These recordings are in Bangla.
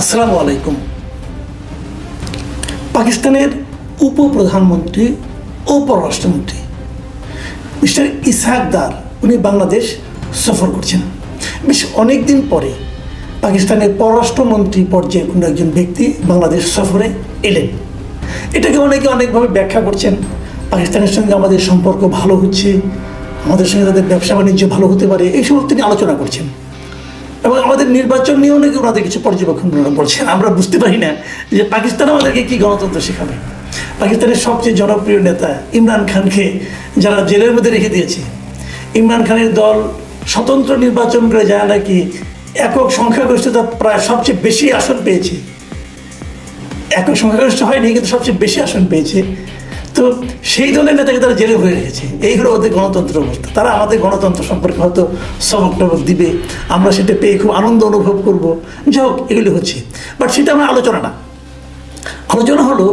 আসসালামু আলাইকুম। পাকিস্তানের উপপ্রধানমন্ত্রী ও পররাষ্ট্রমন্ত্রী মিস্টার ইসহাক দার উনি বাংলাদেশ সফর করছেন। বেশ অনেক দিন পরে পাকিস্তানের পররাষ্ট্রমন্ত্রী পর্যায়ে কোনো একজন ব্যক্তি বাংলাদেশ সফরে এলেন। এটাকে অনেকে অনেকভাবে ব্যাখ্যা করছেন। পাকিস্তানের সঙ্গে আমাদের সম্পর্ক ভালো হচ্ছে, আমাদের সঙ্গে তাদের ব্যবসা বাণিজ্য ভালো হতে পারে, এই সমস্ত তিনি আলোচনা করছেন। এবং আমাদের নির্বাচন নিয়েও নাকি ওনাদের কিছু পর্যবেক্ষণ বলছেন। আমরা বুঝতে পারি না যে পাকিস্তান আমাদেরকে কি গণতন্ত্র শেখাবে। পাকিস্তানের সবচেয়ে জনপ্রিয় নেতা ইমরান খানকে যারা জেলের মধ্যে রেখে দিয়েছে, ইমরান খানের দল স্বতন্ত্র নির্বাচন করে যারা নাকি একক সংখ্যাগরিষ্ঠতা প্রায় সবচেয়ে বেশি আসন পেয়েছে, একক সংখ্যাগরিষ্ঠ হয়নি কিন্তু সবচেয়ে বেশি আসন পেয়েছে, তো সেই দলের নেতাকে তারা জেলে হয়ে রেখেছে। এই হলো ওদের গণতন্ত্র অবস্থা। তারা আমাদের গণতন্ত্র সম্পর্কে হয়তো সবক টবক দিবে, আমরা সেটা পেয়ে খুব আনন্দ অনুভব করব, যাই হোক এগুলি হচ্ছে। বাট সেটা আমার আলোচনা না। আলোচনা হলো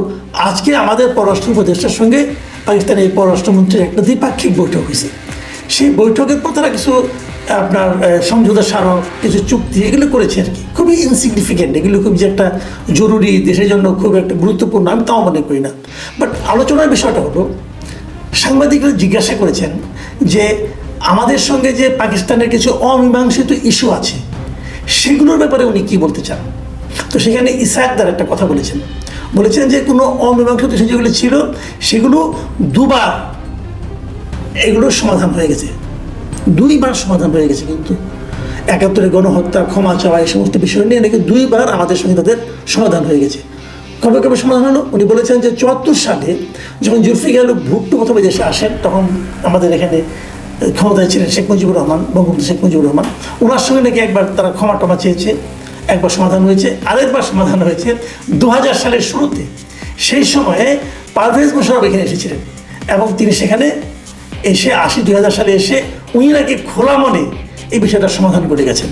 আজকে আমাদের পররাষ্ট্র উপদেষ্টার সঙ্গে পাকিস্তানের পররাষ্ট্রমন্ত্রীর একটা দ্বিপাক্ষিক বৈঠক হয়েছে। সেই বৈঠকের পর তারা কিছু আপনার সমঝোতা স্মারক, কিছু চুক্তি এগুলো করেছে আর কি, খুবই ইনসিগনিফিকেন্ট। এগুলো খুব যে একটা জরুরি, দেশের জন্য খুব একটা গুরুত্বপূর্ণ আমি তাও মনে করি না। বাট আলোচনার বিষয়টা হলো, সাংবাদিকরা জিজ্ঞাসা করেছেন যে আমাদের সঙ্গে যে পাকিস্তানের কিছু অমীমাংসিত ইস্যু আছে সেগুলোর ব্যাপারে উনি কী বলতে চান। তো সেখানে ইসহাক দার একটা কথা বলেছেন যে কোনো অমীমাংসিত ইস্যু যেগুলো ছিল সেগুলো দুবার এগুলোর সমাধান হয়ে গেছে, দুইবার সমাধান হয়ে গেছে। কিন্তু ৭১ গণহত্যা, ক্ষমা চাওয়া, এই সমস্ত বিষয় নিয়ে নাকি দুইবার আমাদের সঙ্গে তাদের সমাধান হয়ে গেছে। কবে কবে সমাধান হলো? উনি বলেছেন যে ৭৪ সালে যখন জুলফিকার ভুট্টো প্রথমে দেশে আসেন, তখন আমাদের এখানে ক্ষমতায় ছিলেন শেখ মুজিবুর রহমান, বঙ্গবন্ধু শেখ মুজিবুর রহমান। ওনার সঙ্গে নাকি একবার তারা ক্ষমা টমা চেয়েছে, একবার সমাধান হয়েছে, আরেকবার সমাধান হয়েছে ২০০০ সালের শুরুতে। সেই সময়ে পারভেজ মোশাররফ এখানে এসেছিলেন এবং তিনি সেখানে এসে ২০০০ সালে এসে উনি নাকি খোলা মনে এই বিষয়টা সমাধান করে গেছেন।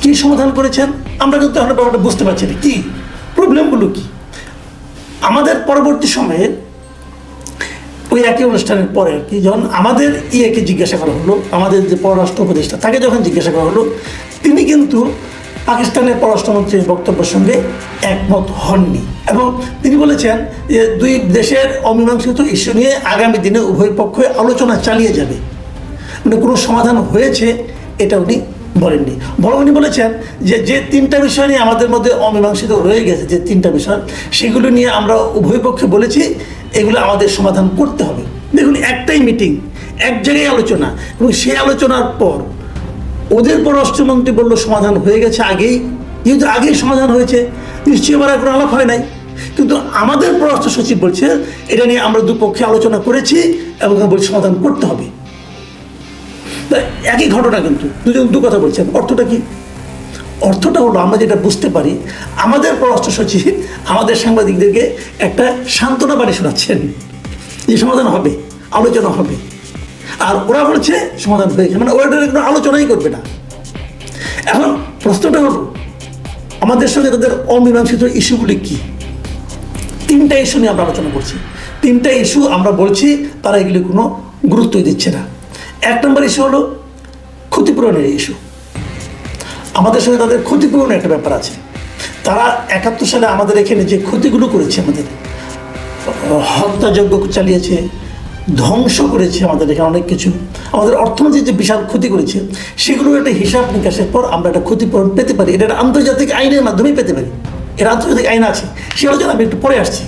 কি সমাধান করেছেন আমরা কিন্তু এখন ব্যাপারটা বুঝতে পারছি না, কি প্রবলেমগুলো কি। আমাদের পরবর্তী সময়ে ওই একই অনুষ্ঠানের পরে আর কি, যখন আমাদের ইয়েকে জিজ্ঞাসা করা হলো, আমাদের যে পররাষ্ট্র উপদেষ্টা তাকে যখন জিজ্ঞাসা করা হলো, তিনি কিন্তু পাকিস্তানের পররাষ্ট্রমন্ত্রীর বক্তব্যের সঙ্গে একমত হননি এবং তিনি বলেছেন যে দুই দেশের অমীমাংসিত ইস্যু নিয়ে আগামী দিনে উভয় পক্ষই আলোচনা চালিয়ে যাবে। মানে কোনো সমাধান হয়েছে এটা উনি বলেননি, বরং উনি বলেছেন যে যে তিনটা বিষয় নিয়ে আমাদের মধ্যে অমীমাংসিত রয়ে গেছে, যে তিনটা বিষয়, সেগুলো নিয়ে আমরা উভয় পক্ষে বলেছি এগুলো আমাদের সমাধান করতে হবে। দেখুন, একটাই মিটিং, এক জায়গায় আলোচনা, এবং সেই আলোচনার পর ওদের পররাষ্ট্রমন্ত্রী বলল সমাধান হয়ে গেছে আগেই, যেহেতু আগেই সমাধান হয়েছে নিশ্চয়ই আবার কোনো আলাপ হয় নাই। কিন্তু আমাদের পররাষ্ট্র সচিব বলছে এটা নিয়ে আমরা দুপক্ষে আলোচনা করেছি এবং বলছি সমাধান করতে হবে। একই ঘটনা, কিন্তু দুজন দু কথা বলছেন। অর্থটা কি? অর্থটা হলো, আমরা যেটা বুঝতে পারি, আমাদের পররাষ্ট্র সচিব আমাদের সাংবাদিকদেরকে একটা সান্ত্বনা বাণী শোনাচ্ছেন যে সমাধান হবে, আলোচনা হবে, আর ওরা বলছে সমাধান হয়েছে, মানে ওরা কোনো আলোচনাই করবে না। এখন প্রশ্নটা হলো, আমাদের সঙ্গে তাদের অমীমাংসিত ইস্যুগুলি কি? তিনটা ইস্যু নিয়ে আমরা আলোচনা করছি। তিনটা ইস্যু আমরা বলছি তারা এগুলি কোনো গুরুত্বই দিচ্ছে না। ১ নম্বর ইস্যু হলো ক্ষতিপূরণের ইস্যু। আমাদের সঙ্গে তাদের ক্ষতিপূরণের একটা ব্যাপার আছে। তারা ৭১ সালে আমাদের এখানে যে ক্ষতিগুলো করেছে, আমাদের হত্যাযজ্ঞ চালিয়েছে, ধ্বংস করেছে আমাদের এখানে অনেক কিছু, আমাদের অর্থনীতির যে বিশাল ক্ষতি করেছে, সেগুলোর একটা হিসাব নিকাশের পর আমরা একটা ক্ষতিপূরণ পেতে পারি। এটা আন্তর্জাতিক আইনের মাধ্যমেই পেতে পারি। এর আন্তর্জাতিক আইন আছে, সে আলোচনা আমি একটু পরে আসছি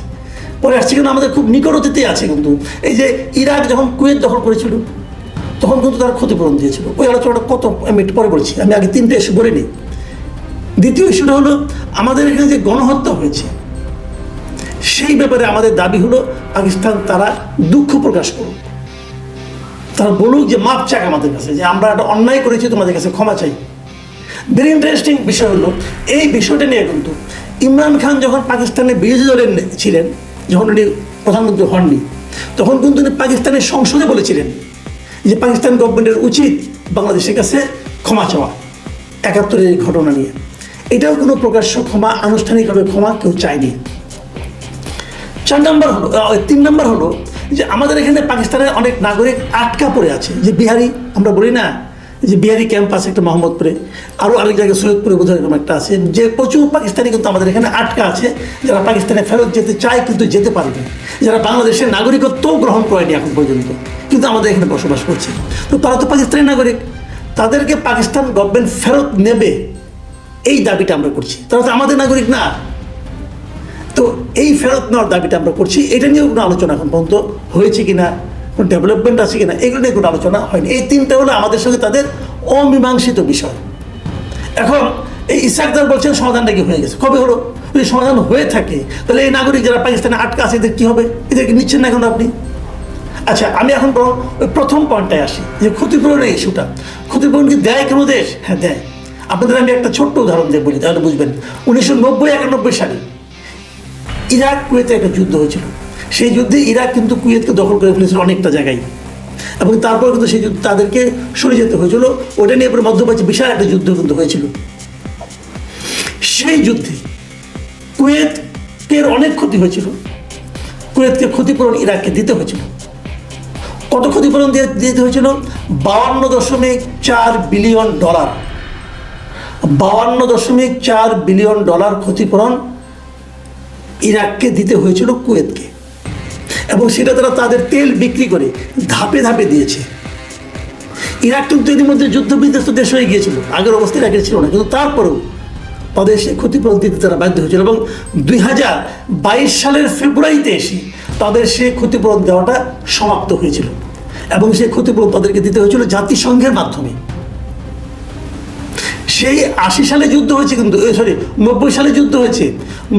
কিন্তু আমাদের খুব নিকট অতীতে আছে। কিন্তু এই যে ইরাক যখন কুয়েত দখল করেছিল তখন কিন্তু তারা ক্ষতিপূরণ দিয়েছিল। ওই আলোচনাটা কত আমি একটু পরে বলছি, আমি আগে তিনটে ইস্যু বলে নিই। দ্বিতীয় ইস্যুটা হলো, আমাদের এখানে যে গণহত্যা হয়েছে সেই ব্যাপারে আমাদের দাবি হলো পাকিস্তান তারা দুঃখ প্রকাশ করুক, তারা বলুক যে মাপ চাক আমাদের কাছে, যে আমরা একটা অন্যায় করেছি, তোমাদের কাছে ক্ষমা চাই। ভেরি ইন্টারেস্টিং বিষয় হলো, এই বিষয়টা নিয়ে কিন্তু ইমরান খান যখন পাকিস্তানের বিরোধী দলের ছিলেন, যখন উনি প্রধানমন্ত্রী হননি, তখন কিন্তু উনি পাকিস্তানের সংসদে বলেছিলেন যে পাকিস্তান গভর্নমেন্টের উচিত বাংলাদেশের কাছে ক্ষমা চাওয়া ৭১ এই ঘটনা নিয়ে। এটাও কোনো প্রকাশ্য ক্ষমা, আনুষ্ঠানিকভাবে ক্ষমা কেউ চায়নি। ৩ নম্বর হলো যে আমাদের এখানে পাকিস্তানের অনেক নাগরিক আটকা পড়ে আছে, যে বিহারি আমরা বলি না যে বিহারি ক্যাম্প আছে একটা মোহাম্মদপুরে, আরও আরেক জায়গায় সৈয়দপুরে বোধহয় এরকম একটা আছে, যে প্রচুর পাকিস্তানি কিন্তু আমাদের এখানে আটকা আছে, যারা পাকিস্তানে ফেরত যেতে চায় কিন্তু যেতে পারবে, যারা বাংলাদেশের নাগরিকত্ব গ্রহণ করেনি এখন পর্যন্ত, কিন্তু আমাদের এখানে বসবাস করছে। তো তারা তো পাকিস্তানি নাগরিক, তাদেরকে পাকিস্তান গভর্নমেন্ট ফেরত নেবে এই দাবিটা আমরা করছি। তারা তো আমাদের নাগরিক না। তো এই ফেরত নেওয়ার দাবিটা আমরা করছি। এটা নিয়েও কোনো আলোচনা এখন পর্যন্ত হয়েছে কিনা, কোনো ডেভেলপমেন্ট আছে কিনা, এগুলো নিয়ে কোনো আলোচনা হয়নি। এই তিনটা হলো আমাদের সঙ্গে তাদের অমীমাংসিত বিষয়। এখন এই ইসাকদার বলছেন সমাধানটা কি হয়ে গেছে, কবে হলো? যদি সমাধান হয়ে থাকে তাহলে এই নাগরিক যারা পাকিস্তানে আটকা আছে এদের কী হবে? এদেরকে নিচ্ছেন না এখন আপনি? আচ্ছা, আমি এখন বরং ওই প্রথম পয়েন্টটায় আসি, যে ক্ষতিপূরণের ইস্যুটা। ক্ষতিপূরণ কি দেয় কোনো দেশ? হ্যাঁ দেয়। আপনাদের আমি একটা ছোট্ট উদাহরণ দিয়ে বলি, তাহলে বুঝবেন। 1990-91 সালে ইরাক কুয়েতে একটা যুদ্ধ হয়েছিল। সেই যুদ্ধে ইরাক কিন্তু কুয়েতকে দখল করে ফেলেছিল অনেকটা জায়গায়, এবং তারপর কিন্তু সেই যুদ্ধ তাদেরকে সরে যেতে হয়েছিল। ওটা নিয়ে পরে মধ্যপ্রাচ্যে বিশাল একটা যুদ্ধ কিন্তু হয়েছিল। সেই যুদ্ধে কুয়েতের অনেক ক্ষতি হয়েছিল। কুয়েতকে ক্ষতিপূরণ ইরাককে দিতে হয়েছিল। কত ক্ষতিপূরণ দিতে হয়েছিল? $52.4 বিলিয়ন। $52.4 বিলিয়ন ক্ষতিপূরণ ইরাককে দিতে হয়েছিল কুয়েতকে, এবং সেটা তারা তাদের তেল বিক্রি করে ধাপে ধাপে দিয়েছে। ইরাক কিন্তু এর মধ্যে যুদ্ধ বিধ্বস্ত দেশ হয়ে গিয়েছিল, আগের অবস্থা ইরাকের ছিল না, কিন্তু তারপরেও তাদের সেই ক্ষতিপূরণ দিতে তারা বাধ্য হয়েছিল, এবং 2022 সালের ফেব্রুয়ারিতে এসে তাদের সেই ক্ষতিপূরণ দেওয়াটা সমাপ্ত হয়েছিল, এবং সেই ক্ষতিপূরণ তাদেরকে দিতে হয়েছিল জাতিসংঘের মাধ্যমে। সেই 80 সালে যুদ্ধ হয়েছে, কিন্তু 90 সালে যুদ্ধ হয়েছে।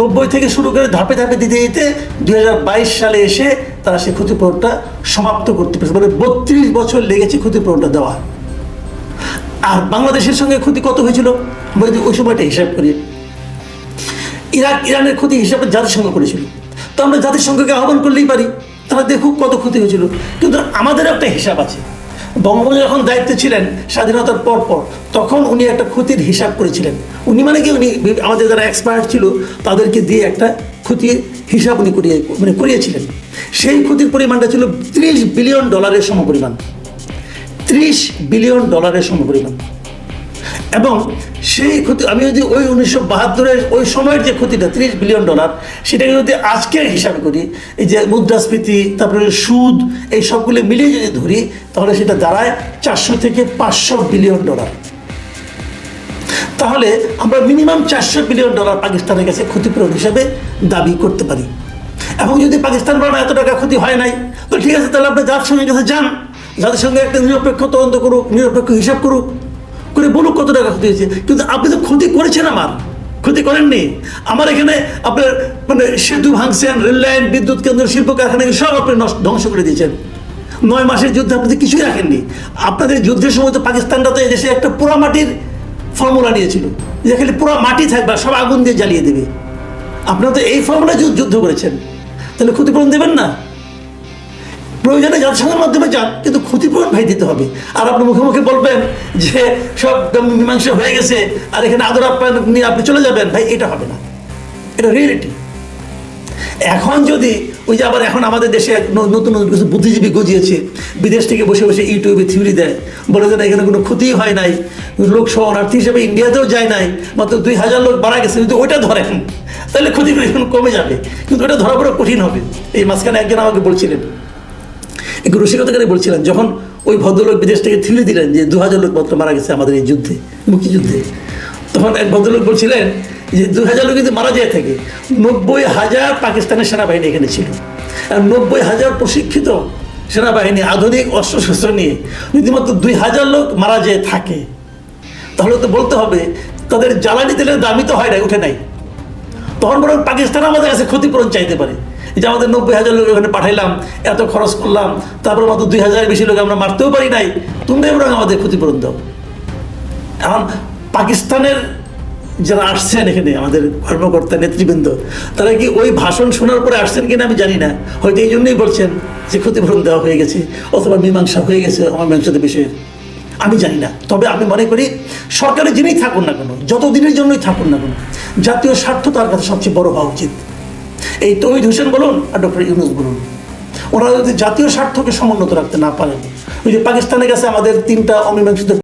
90 থেকে শুরু করে ধাপে ধাপে দিতে দিতে 2022 সালে এসে তারা সেই ক্ষতিপূরণটা সমাপ্ত করতে পেরেছে। মানে 32 বছর লেগেছে ক্ষতিপূরণটা দেওয়া। আর বাংলাদেশের সঙ্গে ক্ষতি কত হয়েছিল আমরা যদি ওই সময়টা হিসাব করি, ইরানের ক্ষতি হিসাবে জাতিসংঘ করেছিল। তো আমরা জাতিসংঘকে আহ্বান করলেই পারি, তারা দেখুক কত ক্ষতি হয়েছিল। কিন্তু আমাদের একটা হিসাব আছে। বঙ্গবন্ধু যখন দায়িত্বে ছিলেন স্বাধীনতার পর তখন উনি একটা ক্ষতির হিসাব করেছিলেন। উনি মানে কি, উনি আমাদের যারা এক্সপার্ট ছিল তাদেরকে দিয়ে একটা ক্ষতির হিসাব উনি করিয়েছিলেন। সেই ক্ষতির পরিমাণটা ছিল $30 বিলিয়ন সমপরিমাণ। $30 বিলিয়ন সমপরিমাণ। এবং সেই ক্ষতি আমি যদি ওই 1972-এর ওই সময়ের যে ক্ষতিটা $30 বিলিয়ন, সেটাকে যদি আজকের হিসাবে করি, এই যে মুদ্রাস্ফীতি, তারপরে সুদ, এই সবগুলো মিলিয়ে যদি ধরি, তাহলে সেটা দাঁড়ায় $400 থেকে $500 বিলিয়ন। তাহলে আমরা মিনিমাম $400 বিলিয়ন পাকিস্তানের কাছে ক্ষতিপূরণ হিসাবে দাবি করতে পারি। এবং যদি পাকিস্তান বলে এত টাকা ক্ষতি হয় নাই, তো ঠিক আছে, তাহলে আপনি জাতিসংঘের কাছে যান, জাতিসংঘে একটা নিরপেক্ষ তদন্ত করুক, নিরপেক্ষ হিসাব করুক, করে বলুক কত টাকা ক্ষতি হয়েছে। কিন্তু আপনি তো ক্ষতি করেছেন, আমার ক্ষতি করেননি। আমার এখানে আপনার মানে সেতু ভাঙছেন, রেল লাইন, বিদ্যুৎ কেন্দ্র, শিল্প কারখানা সব আপনি ধ্বংস করে দিয়েছেন। 9 মাসের যুদ্ধে আপনি কিছুই রাখেননি। আপনাদের যুদ্ধের সময় তো পাকিস্তানটা তো এদেশে একটা পোড়া মাটির ফর্মুলা নিয়েছিল, যে খালি পুরো মাটি থাকবে, সব আগুন দিয়ে জ্বালিয়ে দেবে। আপনারা তো এই ফর্মুলা যুদ্ধ করেছেন, তাহলে ক্ষতিপূরণ দেবেন না? প্রয়োজনে জাতিসংঘের মাধ্যমে যান, কিন্তু ক্ষতিপূরণ ভাই দিতে হবে। আর আপনি মুখে মুখে বলবেন যে সব মীমাংসা হয়ে গেছে আর এখানে আদর আপ্যায়ন নিয়ে আপনি চলে যাবেন, ভাই এটা হবে না, এটা রিয়েলিটি। এখন যদি ওই যে আবার এখন আমাদের দেশে নতুন কিছু বুদ্ধিজীবী গজিয়েছে, বিদেশ থেকে বসে বসে ইউটিউবে থিওরি দেয়, বলে যে না এখানে কোনো ক্ষতিই হয় নাই, লোক শরণার্থী হিসেবে ইন্ডিয়াতেও যায় নাই, মাত্র 2000 লোক মারা গেছে। যদি ওইটা ধরেন তাহলে ক্ষতিগুলো এখন কমে যাবে, কিন্তু ওইটা ধরা বড় কঠিন হবে। এই মাঝখানে একজন আমাকে বলছিলেন, একটু রসিকতা করে বলছিলেন, যখন ওই ভদ্রলোক বিদেশ থেকে থিওরি দিলেন যে 2000 লোক মাত্র মারা গেছে আমাদের এই যুদ্ধে, মুক্তিযুদ্ধে, তখন এক ভদ্রলোক বলছিলেন যে 2000 লোক যদি মারা যায় থাকে, 90,000 পাকিস্তানের সেনাবাহিনী এখানে ছিল, আর 90,000 প্রশিক্ষিত সেনাবাহিনী আধুনিক অস্ত্রশস্ত্র নিয়ে যদি মাত্র 2000 লোক মারা যেয়ে থাকে, তাহলে তো বলতে হবে তাদের জ্বালানি তেলের দামই তো হয় নাই, উঠে নাই। তখন বরং পাকিস্তান আমাদের কাছে ক্ষতিপূরণ চাইতে পারে, যে আমাদের 90,000 লোক ওখানে পাঠাইলাম, এত খরচ করলাম, তারপর মাত্র 2000 বেশি লোক আমরা মারতেও পারি নাই, তোমরাই বরং আমাদের ক্ষতিপূরণ দাও। এখন পাকিস্তানের যারা আসছেন এখানে, আমাদের কর্মকর্তা নেতৃবৃন্দ, তারা কি ওই ভাষণ শোনার পরে আসছেন কিনা আমি জানি না, হয়তো এই জন্যই বলছেন যে ক্ষতিপূরণ দেওয়া হয়ে গেছে অথবা মীমাংসা হয়ে গেছে অমীমাংসিত বিষয়ে, আমি জানি না। তবে আমি মনে করি সরকারে যিনিই থাকুন না কেন, যতদিনের জন্যই থাকুন না কেন, জাতীয় স্বার্থ তার কাছে সবচেয়ে বড় হওয়া উচিত। এই তৌহিদ হোসেন বলুন আর ডক্টর ইউনূস বলুন, ওনারা যদি জাতীয় স্বার্থকে সমুন্নত রাখতে না পারেন, ওই যে পাকিস্তানের কাছে আমাদের 3টা অমীমাংসিত